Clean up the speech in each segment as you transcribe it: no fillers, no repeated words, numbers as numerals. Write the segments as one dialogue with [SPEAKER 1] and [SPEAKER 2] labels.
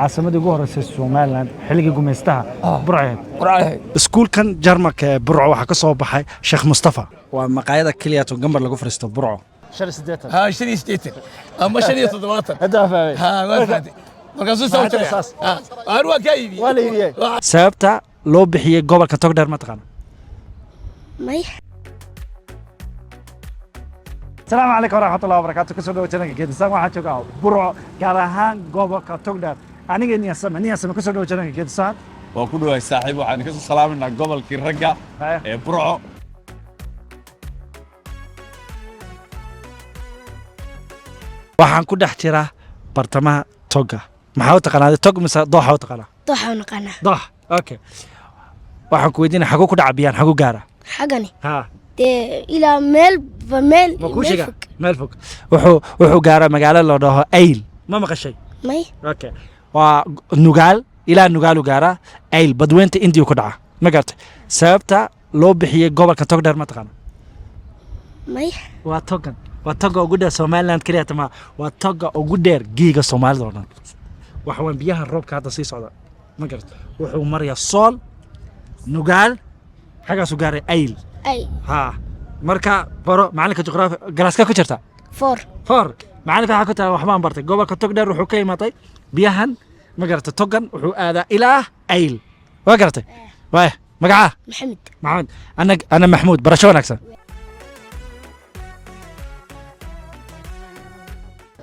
[SPEAKER 1] عاصمة جوهر السوماليلاند حلقة جميستها برعين
[SPEAKER 2] برعين
[SPEAKER 1] سكول كان جرمك برعو وحكسوا بحي شيخ مصطفى ومقايدة كليات وجنبر لقو فرستو برعو شر سديتر
[SPEAKER 2] ها شنو ستيتر اما شنو تضباطر
[SPEAKER 1] هذا فاهم
[SPEAKER 2] ها ما فهمت markaasuu soo jeedaa aan waa ka iibi
[SPEAKER 1] ولا يبي سببتا لو بحية جوبر كتقدر ما تقنا
[SPEAKER 3] ماي
[SPEAKER 1] السلام عليكم ورحمة الله وبركاته كسر دو جنك كده سامع حاجة برعو كارهان جوبر كتقدر أنا جني أسمع كسر دو جنك كده سان
[SPEAKER 4] وكل واحد صاحب وعن كسر سلام إنك قبل كيرجع برعو
[SPEAKER 1] waxaan ku dhex jiraa bartamaha toga maxaa u taqaanaa tog mise dooxa u taqaanaa
[SPEAKER 3] dooxa u naqaanaa
[SPEAKER 1] doox okay waxaan ku weydiinaa xaguu ku dhacbiyaan xaguu gaara
[SPEAKER 3] xagani
[SPEAKER 1] ha
[SPEAKER 3] dee ilaa meel
[SPEAKER 1] ma kuu sheega meel fog wuxuu gaaraa magaalo loo dhaho ayl ma maqashay
[SPEAKER 3] may
[SPEAKER 1] okay waa nugaal ilaa nugaalu gaaraa ayl badweynta indiya ku dhaca ma garatay sababta loo bixiyey gobolka togdheer ma taqaana
[SPEAKER 3] may
[SPEAKER 1] waa togan waa toga ugu dheer Somaliland kaliya tama waa toga ugu dheer giiga Soomaalida oo dhan waxa weyn biyaha roobka hadda sii socda ma garata wuxuu marayaa sool nugaal xagaas u gaaray ayl
[SPEAKER 3] ay
[SPEAKER 1] ha marka baro macalinka juqraafi galaaska ku jirta for macalinka waxa ku tahay waxbaan bartay gobolka tog dheer wuxuu ka imaatay biyahan ma garata togan wuxuu aadaa ilaa ayl waa garatay waay magaca maxamed ana maxmuud barasho wanaagsan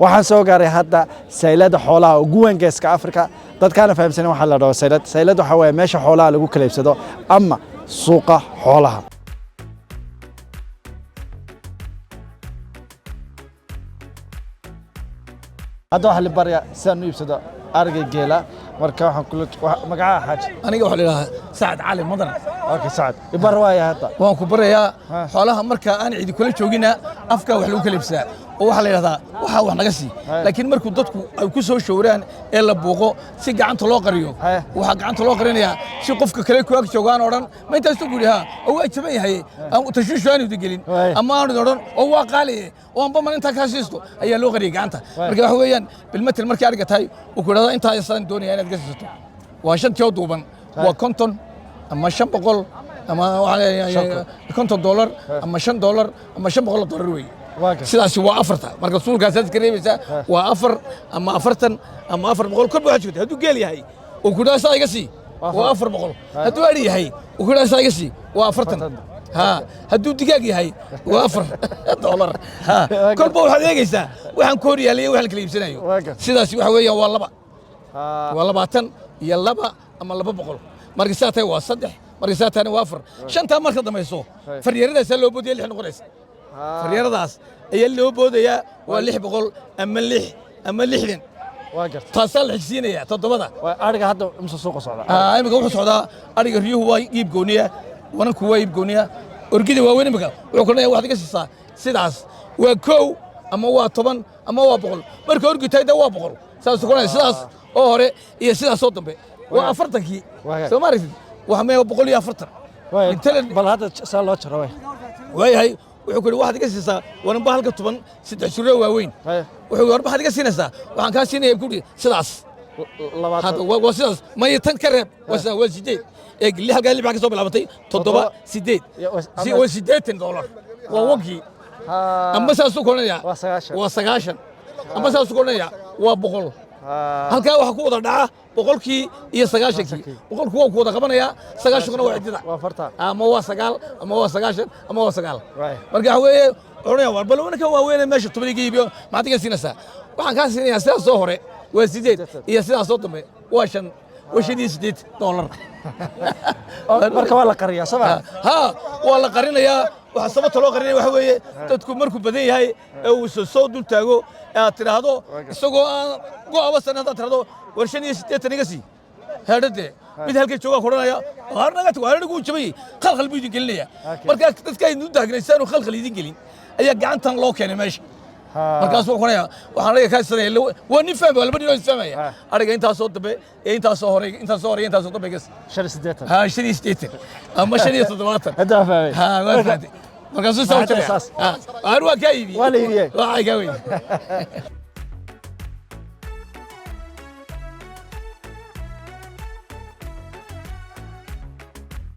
[SPEAKER 1] waxaan soo gaaray hadda saylada xoolaha ugu weyn geeska Afrika dadkaana fahamsan waxa la dhaho saylad waxa weeye meesha xoolaha lagu kala iibsado ama suuqa xoolaha hadda waxa la barya saan u iibsado ariga geela marka waxaan kula magaca xaaj
[SPEAKER 2] aniga waxa la yiraahdaa Saad Cali Madan
[SPEAKER 1] okay Saad ibar waaya hadda
[SPEAKER 2] waan ku barayaa xoolaha marka aan cidi kula joogina afka wax lagu kala iibsadaa oo waxa la yiraahdaa waxa wax naga sii laakiin markuu dadku ay ku soo showraan ee la buuqo si gacanta loo qariyo waxa gacanta loo qarinayaa si qofka kale ku ag joogaan oo dhan ma intaas ku guriha oo ay jaban yahay aan u tashiishaan u digelin ama aan odhan oo waa qaali oo aan baman inta ka siisto ayaa loo qariyay gacanta marka waxa weeyaan bilmatil markii ariga tahay oo ku dhada inta aysan doonayaan inaad gasisto waa shantii duuban waa konton ama 500 ama waxa $50 ama $5 ama $500 weey sidaasi waa afarta marka suulkaas aad ka reebaysaa waa afar ama afartan ama 400 kor baa jirta haduu geel yahay oo ku dhaasa iga sii waa 400 haduu ari yahay oo ku dhaasa iga sii waa afartan ha haduu digaag yahay waa $4 ha kor baa waxaad eegaysaa waxaan koor yaalay waxaan kala iibsanayo sidaasi waxa weeyaan waa laba waa 20 iyo laba ama 200 marka saatay waa 3 marka saatay waa 4 shanta marka dameyso faryaradaas loo boodiyay 6 noqonaysa faryaradaas ayaa loo boodayaa waa 600 ama 6 ama 60 waa gartay taasal xisiinaya todobada
[SPEAKER 1] waa ariga hadda imsa suuqa socda
[SPEAKER 2] imika wuxuu socdaa ariga riyuhu waa iib gooniya wananku waa iib gooniya orgida waa weyn imika wuxuu kordhaya wax ka siisaa sidaas waa 1 ama waa 10 ama waa 100 marka orgitayda waa 100 saas ku qonay sidaas oo hore iyo sidaas oo dambe waa 40kii Soomaaliyeed waxa meeyo 140
[SPEAKER 1] bal hadda saa loo jaro
[SPEAKER 2] way wuxuu ku waxaad iga siisaa wanba halka 10 saddex suro waaweyn wuxuu warba waxaad iga siinaysaa waxaan ka siinaya guri sidaas hada waa sidaas ma tan ka reeb waa sideed ee gili halka lix ka soo bilaabatay 7 sideed si waa $80 waa waqti ama saas ku koonaya waa 90 ama saas ku koonaya waa 100 halka waxa ku wada dhaca 100kii iyo 90kii 100ku waa ku wada qabanaya 90kuna waa cidida
[SPEAKER 1] waa farta
[SPEAKER 2] ama waa 9 ama waa 90 ama waa 9 marka waxa weeye oranaya war balowna ka waaweyn meesha tobriga iibiyo ma adiga siinaysa waxaan ka siinayaa sidaas soo hore waa 8 iyo sidaas soo dambe waa 5 $8
[SPEAKER 1] marka waa la qariyaa sabaa
[SPEAKER 2] ha waa la qarinayaa waxa sababta loo qarinay waxa weeye dadku markuu badan yahay ee uu soo dul taago aad tiraahdo isagoo aan go'aba sanada tiraahdo war 5 iga sii hadade mid halka jooga qoranaya harnaga uu jabay khalkhal buu idin gelinaya marka dadka ay u daagnaysan oo khalkhal idin gelin ayaa gacantan loo keenay meesha markaas wuxuu qoraya waxaan leeyahay ka sareeyay waa nin fahmay laba nin oo isfahmaya ariga inta soo dambe ee inta soo horay inta soo dambe gas
[SPEAKER 1] 8
[SPEAKER 2] ha 8 ama 7
[SPEAKER 1] hada fahmay
[SPEAKER 2] ha waa fahmay markaas soo jeeyaa arwa ka iibi
[SPEAKER 1] waa la iibiyay
[SPEAKER 2] waa ay ka weyn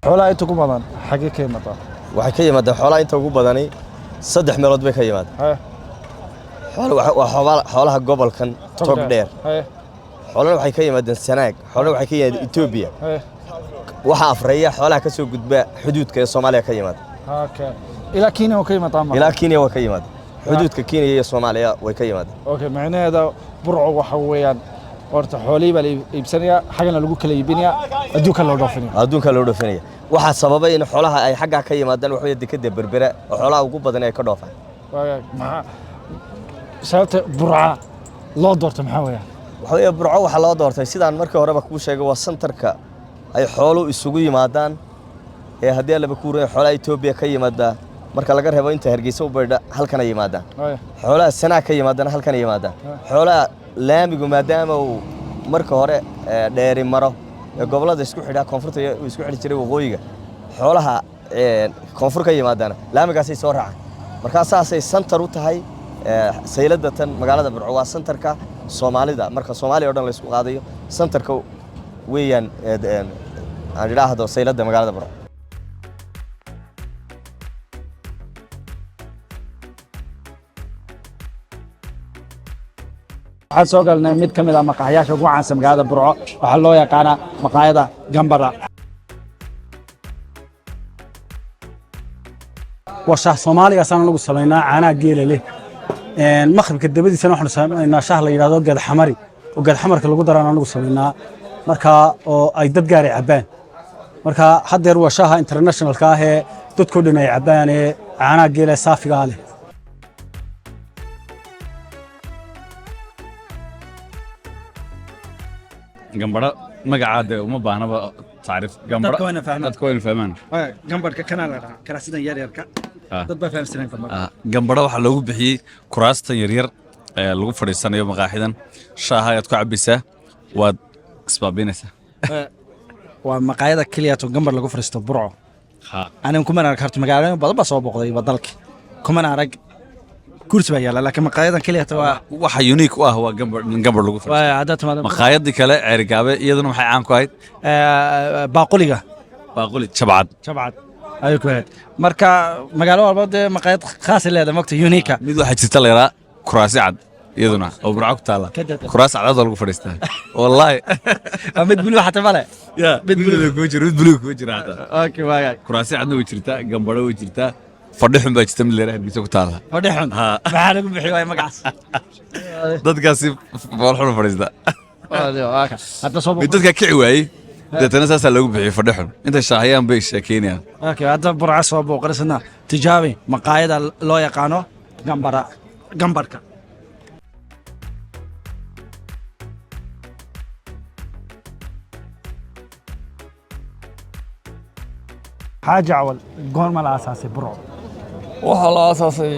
[SPEAKER 1] xoolaha inta ugu badan xagee ka yimaada
[SPEAKER 5] waxay ka yimaadaan xoolaha inta ugu badani 3 meelood bay ka yimaadaan xoolaha gobolkan Togdheer xoolaha waxay ka yimaadaan Sanaag xoolaha waxay ka yimaadaan Itoobiya waxa afreeya xoolaha ka soo gudba xuduudka ee Soomaaliya ka yimaada
[SPEAKER 1] ilaa Kenya oo ka yimaada
[SPEAKER 5] ilaa Kenya waa ka yimaada xuduudka Kenya iyo Soomaaliya way ka yimaada
[SPEAKER 1] macnaheedu burco waxa weeyaan horta xoolihii baa la iibsanaya xagana lagu kala iibinaya adduunka loo dhoofinaya waxa sababay in xoolaha ay xagga ka yimaadaan wax weeye dekada berbera oo xoolaha ugu badan ay ka dhoofaan sababta burca loo doortay maxaa weeyaan
[SPEAKER 5] waxa weeye burco waxa loo doortay sidaan markii horeba ku sheegay waa centerka ay xoolo isugu yimaadaan ee haddii laba kuurey xoolaha Itoobiya ka yimaada marka laga reebo inta Hargeysa u baydha halkan ay yimaadaan xoolaha Sanaag ka yimaadaan halkan ay yimaadaan xoolaha laamigu maadaama uu marka hore dheeri maro gobolada isku xidha koonfurta isku xidhi jiray waqooyiga xoolaha koonfur ka yimaadaan laamigaas ay soo raacaan marka saasay center u tahay saylada tan magaalada Burco waa centerka Soomaalida marka Soomaaliya oo dhan la isku qaadayo centerka weeyaan aan yiraahdo saylada magaalada Burco
[SPEAKER 1] waxaan soo galnay mid ka mid ah maqaaxiyaasha ugu caansan magaalada Burco waxa loo yaqaan maqaayada Gambara
[SPEAKER 6] waxa Soomaaliga san lagu sameeynaa caanaha geela leh maqribka dabadiisana waxaan sameeynaa shaah la yiraahdo geed xamari oo geed xamarka lagu daraan lagu sameeynaa marka oo ay dad gaar ah cabaan marka hadeer waa shaaha international ka ah ee dadku dhinay cabaan ee caanaha geela saafiga leh
[SPEAKER 4] Gambara magacaada uma baahnaba taariif Gambara dadku way fahmaan
[SPEAKER 1] Gambarka kana la karaasidan yar yarka dad baa fahamsanay
[SPEAKER 4] Gambara waxa lagu bixiyay kuraastan yar yar ee lagu fadhiisanayo maqaaxidan shaaha aad ku cabisaa waad isbaabinaysaa
[SPEAKER 1] waa maqaayada kaliya oo Gambar lagu fadhiisto Burco anaan kuma arag harto magaalada badan baa soo boqday badalka kuma arag kursi baa yaala laakiin maqaayadan kaliya waa
[SPEAKER 4] waxa unique u ah waa Gambar lagu fadhiisto maqaayadii kale Ceerigabe iyaduna waxay caan ku ahayd
[SPEAKER 1] baaquli jabcad ay ku ahayd marka magaalo walba maqaayad khaas ah leedahay waqti unique
[SPEAKER 4] mid waxa jirta leeyahay kuraasi cad iyaduna oo Burco ku taala kuraas cad lagu fadhiistaa wallahi
[SPEAKER 1] mid buluug xataa male
[SPEAKER 4] mid buluug ku jira
[SPEAKER 1] okay waaga
[SPEAKER 4] kuraasi cadna way jirtaa Gambaro way jirtaa fadhixun baa jirta mid leeyahay Hargeysa ku taala
[SPEAKER 1] fadhixun maxaa lagu bixiyay magacaas
[SPEAKER 4] dadkaasi boolxun fadhiista
[SPEAKER 1] hadda soo
[SPEAKER 4] dadka kici waayay dadana saasa lagu bixiyay fadhixun inta shaahayaan bay sheekeynayaan
[SPEAKER 1] okay hadda Burco soo booqarsana tijaabi maqaayada loo yaqaano Gambarka حاجة عول قول ما الأساسي برو
[SPEAKER 7] waxa la asaasay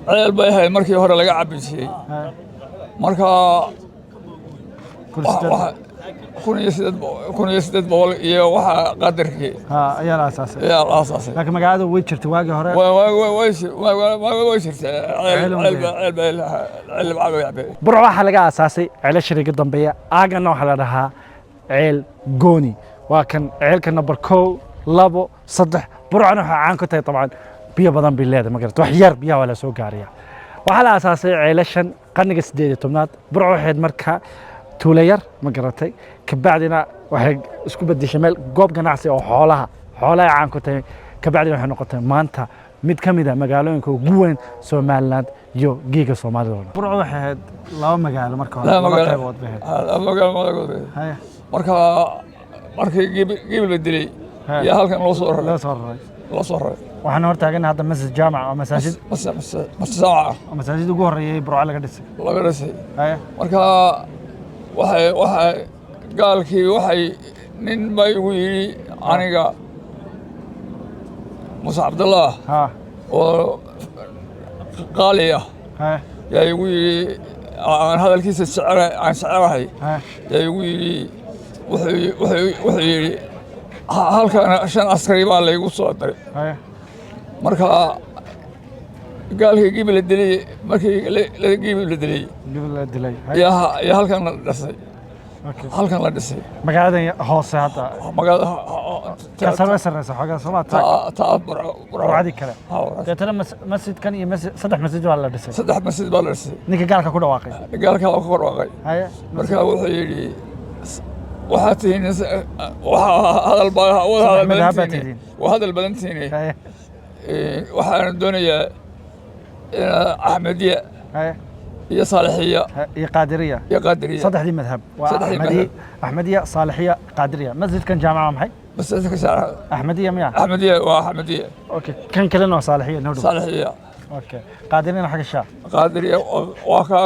[SPEAKER 7] ceel bay ahayd markii hore laga cabisay marka kun iyo siddeed boqol iyo waxa qadarkii
[SPEAKER 1] ayaa la asaasay laakiin magaalada way jirtay waagi hore
[SPEAKER 7] way jirtay ceel baa
[SPEAKER 1] burco waxa laga asaasay ceel shiriga dambeeya aagana waxa la dhahaa ceel gooni waa kan ceelka number 2 2 3 burcana waxa caan ku tahay طبعا biyo badan bay leedahay magarad wax yar biyaha wala soo gaariya waxa la asaasay ceelashan qarniga 18aad burco waxayd marka tuulayar magaratay ka bacdina waxay isku bedeshay meel goob ganacsi oo xoolaha caan ku tahay ka bacdina waxay noqotay maanta mid kamid ah magaalooyinka ugu weyn Soomaaliland iyo geega Soomaalida burco waxay ahayd laba magaalo marka hore
[SPEAKER 7] marka markii gebil la dilay ya halkan loo soo raray
[SPEAKER 1] waxaan hor taagan hadda masjid jaamac oo masaajid ugu horeeyay burco laga dhisay
[SPEAKER 7] marka waxay gaalkii waxay nin bay ugu yiri aniga Musa Abdullah oo qaaliya yaa ugu yiri aan hadalkiisa shacarahay yaa ugu yiri wuxuu yiri halkan 5 askari baa laygu soo daray marka gaalkii gibel dilay markii la gibel dilay ya halkan dhasay halkan la dhisay
[SPEAKER 1] magaaladan hoose hadda
[SPEAKER 7] magaalada
[SPEAKER 1] kasarwe sarreysa xoogaa Soomaaliya burcadii kale deetana masjidkan iyo saddex masjid waa la dhisay
[SPEAKER 7] saddex masjid baa la dhisay
[SPEAKER 1] ninka gaalka ku dhawaaqay
[SPEAKER 7] ku dhawaaqay marka wuxuu yidhi waxaad tihiin hadal badan tihiin waxaan doonayaa axmediya iyo saalixiya
[SPEAKER 1] iyo qaadiriya saddexdii madhab waa axmediya saalixiya qaadiriya masjidkan jaamaca maxay
[SPEAKER 7] masjidka jaamaca
[SPEAKER 1] axmediya miya
[SPEAKER 7] axmediya
[SPEAKER 1] okay kan kalena waa saalixiya noo dhow
[SPEAKER 7] saalixiya
[SPEAKER 1] okay qaadirina xagga shaa
[SPEAKER 7] qaadiriya waa ka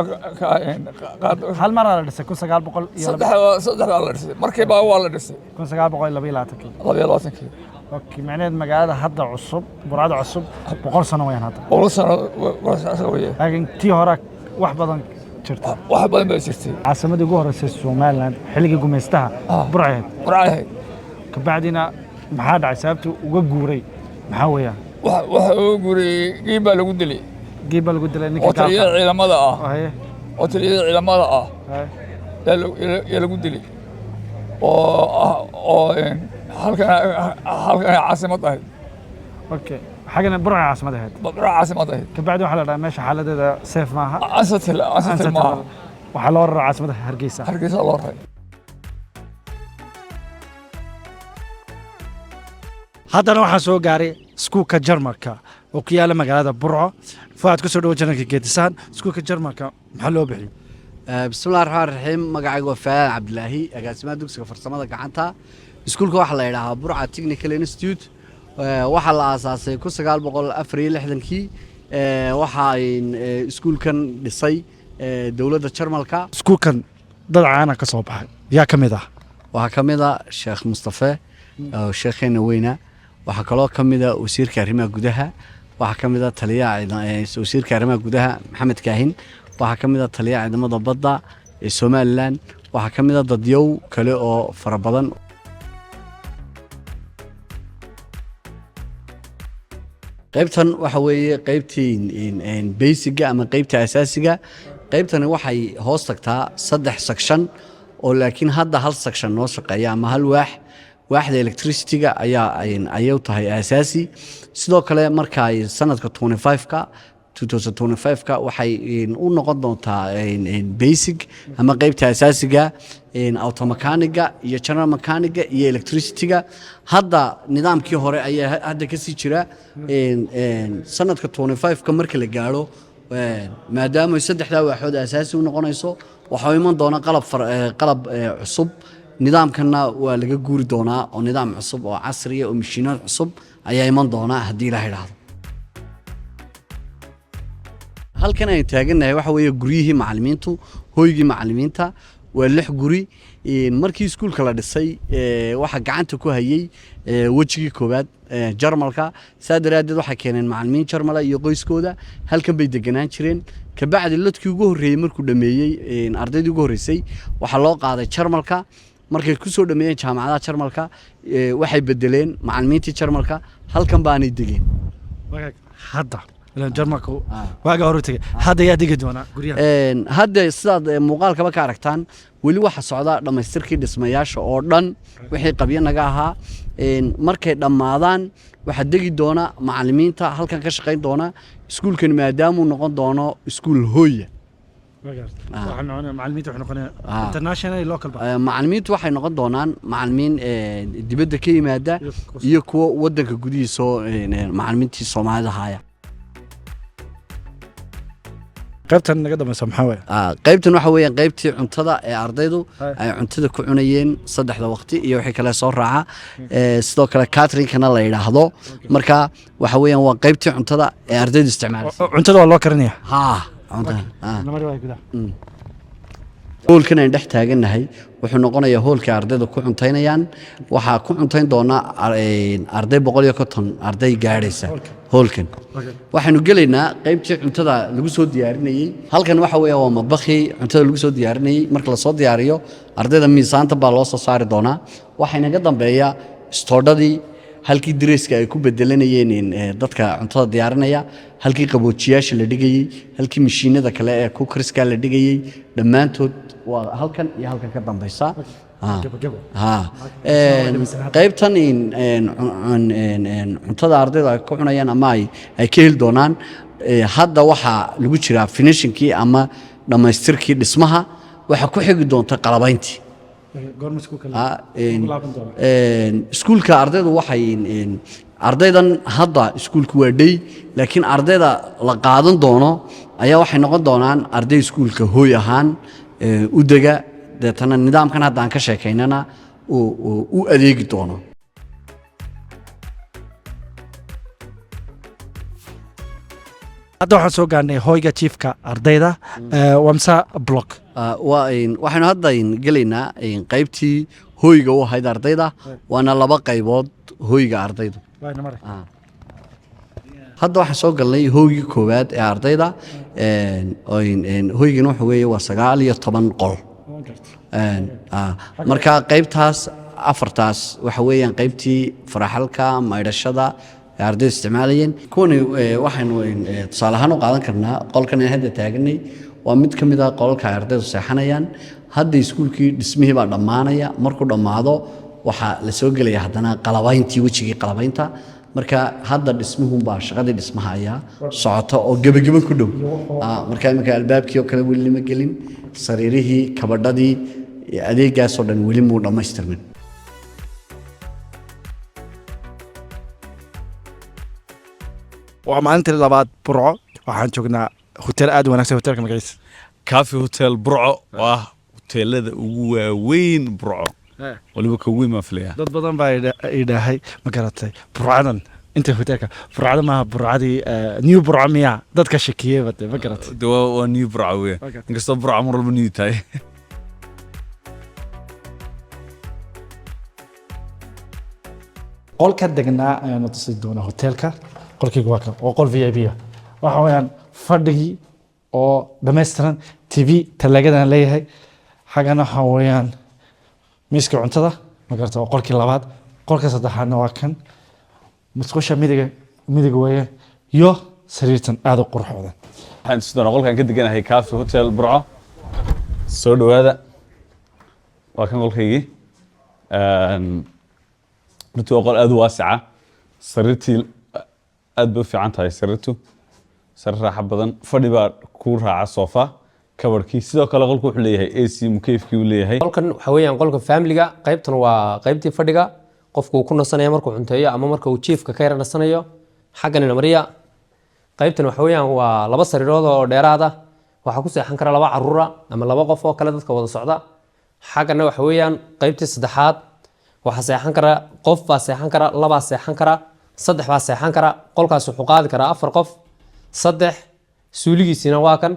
[SPEAKER 1] hal mar la dhisay 1900 iyo
[SPEAKER 7] saddex la dhisay markiiba waa la dhisay
[SPEAKER 1] 1922 اوكي معناه magaalada hadda cusub burcada cusub 100 sano weeyaan hadda
[SPEAKER 7] 100 sano weeyaan
[SPEAKER 1] laakiin tii hore wax badan jirta
[SPEAKER 7] bay jirtay
[SPEAKER 1] caasimadii ugu horeysay Soomaaliland xilligii gumeystaha burcad ka bacdina maxaa dhacay sababtu uga guuray maxaa weeyaan
[SPEAKER 7] waxa uu guuray giiba lagu dilay
[SPEAKER 1] ninka
[SPEAKER 7] ciidamada yaa lagu dilay oo halkan caasimad ahayd
[SPEAKER 1] okay xagana burca caasimad ahayd ka bacdi waxa la dhahay meesha xaaladeeda safe maaha
[SPEAKER 7] asatil maaha
[SPEAKER 1] waxa loo raraa caasimada Hargeysa
[SPEAKER 7] loo raray
[SPEAKER 1] haddana waxaan soo gaaray iskuulka Jarmalka oo ku yaala magaalada Burco faad ku soo dhawo janalka Geedisaan iskuulka Jarmalka maxaa loo bixiyay
[SPEAKER 8] bismillaahir rahmaanir rahiim magacaygu waa Faad Cabdilaahi agaasimaha dugsiga farsamada gacanta iskuulka waxa la yiraahdaa Burca Technical Institute waxa la aasaasay 1964kii waxa ay iskuulkan dhisay dawladda Jarmalka iskuulkan dad caan ka soo baxay yaa kamid ah waxa kamid ah Sheekh Mustafa oo sheekheena weyna waxa kaloo kamid ah wasiirka arrimaha gudaha waxa kamid ah taliyaha wasiirka arrimaha gudaha Maxamed Kaahin waxa kamid ah taliyaha ciidamada badda ee Somaliland waxa kamid ah dadyow kale oo fara badan qaybtan waxa weeye qaybtii basic ama qaybta asaasiga qaybtani waxay hoos tagtaa 3 section oo laakiin hadda hal section noo shaqeeya ama hal waaxda electricity-ga ayaa tahay asaasi sidoo kale marka ay sanadka 2025ka waxay u noqon doontaa basic ama qaybta asaasiga automechaniga iyo general mechaniga iyo electricity-ga hadda nidaamkii hore ayaa hadda ka sii jira sanadka 25ka marka la gaaro maadaama saddexda waaxood asaasi u noqonayso waxa iman doona qalab cusub nidaamkana waa laga guuri doonaa oo nidaam cusub oo casri ah oo mashiinad cusub ayaa iman doona hadii la yiraahdo halkan ay taaganahay waxa weeye guriyihii macallimiintu hooygii macallimiinta waa 6 guri markii iskuulka la dhisay waxa gacanta ku hayay wajigii koobaad Jarmalka saadaraadid waxa keeneen macallimiin Jarmala iyo qoyskooda halkan bay deganaan jireen ka bacdi ladkii ugu horeeyay markuu dhameeyay ardaydii ugu horeysay waxa loo qaaday Jarmalka markay ku soo dhameeyeen jaamacadaha Jarmalka waxay bedeleen macallimiintii Jarmalka halkan baanay degeen
[SPEAKER 1] hadda Jarmalka waaga hore tagay hadda yaa degi doona guriyaha
[SPEAKER 8] hadda sidaad muuqaalkaba ka aragtaan wali waxa socda dhamaystirkii dhismayaasha oo dhan wixii qabyo naga ahaa markay dhamaadaan waxa degi doona macallimiinta halkan ka shaqeyn doona iskuulkan maadaama uu noqon doono iskuul hooya
[SPEAKER 1] macallimiintu waxay noqonayaan international local
[SPEAKER 8] macallimiintu waxay noqon doonaan macallimiin dibadda ka yimaada iyo kuwa wadanka gudihiisa macallimiintii Soomaalida haya
[SPEAKER 1] qaybtan naga dambaysa maxaa weeye
[SPEAKER 8] qaybtan waxa weeyaan qaybtii cuntada ee ardaydu ay cuntada ku cunayeen saddexda waqti iyo wixii kale soo raaca sidoo kale catering-kana la yiraahdo marka waxa weeyaan waa qaybtii cuntada ee ardaydu isticmaalayaan
[SPEAKER 1] cuntada waa loo karinayaa
[SPEAKER 8] cuntada hoolkan aan dhex taaganahay wuxuu noqonayaa hoolka ardaydu ku cuntaynayaan waxa ku cuntayn doona arday 150 arday gaaraysa hoolkan waxaanu galeynaa qaybtii cuntada lagu soo diyaarinayay halkan waxa weeye waa madbaxii cuntada lagu soo diyaarinayay marka la soo diyaariyo ardayda miisaanta baa loo soo saari doonaa waxa inaga dambeeya stoodadii halkii dresska ay ku bedelanayeen dadka cuntada diyaarinaya halkii qaboojiyaasha la dhigayay halkii mashiinada kale ee cookerska la dhigayay dhammaantood waa halkan iyo halkan ka dambaysa qaybtan cuntada ardayda ay ku cunayaan ama ay ka heli doonaan hadda waxaa lagu jiraa finishingkii ama dhammaystirkii dhismaha waxaa ku xigi doonta qalabayntii iskuulka ardaydu waxay ardaydan hadda iskuulku waa dhey laakiin ardayda la qaadan doono ayaa waxay noqon doonaan arday iskuulka hooy ahaan u dega deetana nidaamkan hadda aan ka sheekaynana u adeegi doono
[SPEAKER 1] hadda waxaan soo gaarnay hoyga chiefka ardayda wamsa block
[SPEAKER 8] waxaynu hadda gelaynaa qaybtii hoyga u ahayd ardayda waana laba qaybood hoyga ardaydu hadda waxaan soo galnay hoygii koowaad ee ardayda hoygana waxa weeye waa 19 qol marka qaybtaas afartaas waxa weeyaan qaybtii faraxalka maydhashada ardaydu isticmaalayeen kuwani waxaynu tusaale ahaan u qaadan karnaa qolkan aan hadda taaganay waa mid ka mid ah qolalka ardaydu seexanayaan hadda iskuulkii dhismihii baa dhammaanaya markuu dhammaado waxaa la soo gelaya haddana qalabayntii wejigii qalabaynta marka hadda dhismuhunbaa shaqadii dhismaha ayaa socota oo gebageba ku dhow marka iminka albaabkii oo kale weli lama gelin sariirihii kabadhadii adeegaasoo dhan weli muu dhammaystirmin
[SPEAKER 1] waa maalintii labaad burco waxaan joognaa hotel aad wanaagsan hotelka magaciisa
[SPEAKER 4] kaafi hotel burco oo ah hoteelada ugu waaweyn burco waliba ka weyn ma filaya
[SPEAKER 1] dad badan baa idhaahay ma garatay burcadan inta hotelka burcada maaha burcadii new burco miyaa dadka shakiyey bade ma garatay
[SPEAKER 4] waa new burco weya inkastoo burco mar walba new tahay
[SPEAKER 1] qolka degnaa ayaanu tusi doonaa hotelka qolkayga waa kan oo qol VIP ah waxa weeyaan fadhigii oo dhammaystiran TV talaagadan leeyahay xagana waxa weeyaan miiska cuntada ma garata oo qolkii labaad qolka saddexaadna waa kan musqusha midiga weeyaan iyo sariirtan aad u qurxoodan
[SPEAKER 4] waxaan tusi doonaa qolkan ka deganahay Cafe Hotel Burco soo dhawaada waa kan qolkaygii runtii waa qol aad u waasica sariirtii aad bay u fiican tahay sariirtu sariir raaxa badan fadhi baa ku raaca soofa kabarkii sidoo kale qolku wuxuu leeyahay AC mukeefkii uu leeyahay
[SPEAKER 9] qolkan waxa weeyaan qolka family-ga qaybtan waa qaybtii fadhiga qofku ku nasanayo markuu cunteeyo ama marka uu chiefka ka yara nasanayo xaggan mariya qaybtan waxa weeyaan waa laba sariirood oo dheeraad ah waxa ku seexan kara laba caruura ama laba qof oo kale dadka wada socda xaggana waxa weeyaan qaybtii saddexaad waxa seexan kara qof baa seexan kara laba seexan kara saddex baa seexan kara qolkaas wuxuu qaadi karaa 4 qof saddex suuligiisina waa kan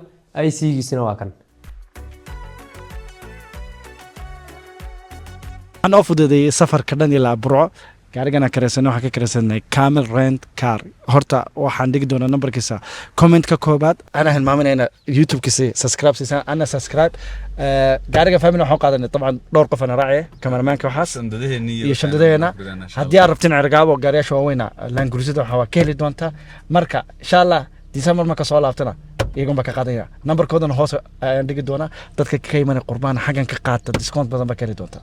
[SPEAKER 9] IC-giisina waa kan
[SPEAKER 1] aan oo fududeeyay safarka dhan ilaa Burco gaarigana kareysan waxa ka kareysanay Camel Rent Car horta waxaan dhigi doonaa numberkiisa comment-ka koobaad ana hilmaaminayna YouTube-kiisa subscribe siisan ana subscribe gaariga family waxaan qaadanay طبعا dhowr qof ana raacay cameraman-ka waxaas iyo shandadeena haddii aad rabtiin cirgaabo gaariyaasha waaweyna laan gursida waxa ka heli doonta marka insha Allah December marka soo laaftana iyagu ba ka qaadaya numberkoodana hoos ayaan dhigi doonaa dadka ka imanay qurbaan xagan ka qaata discount badan ba ka heli doonta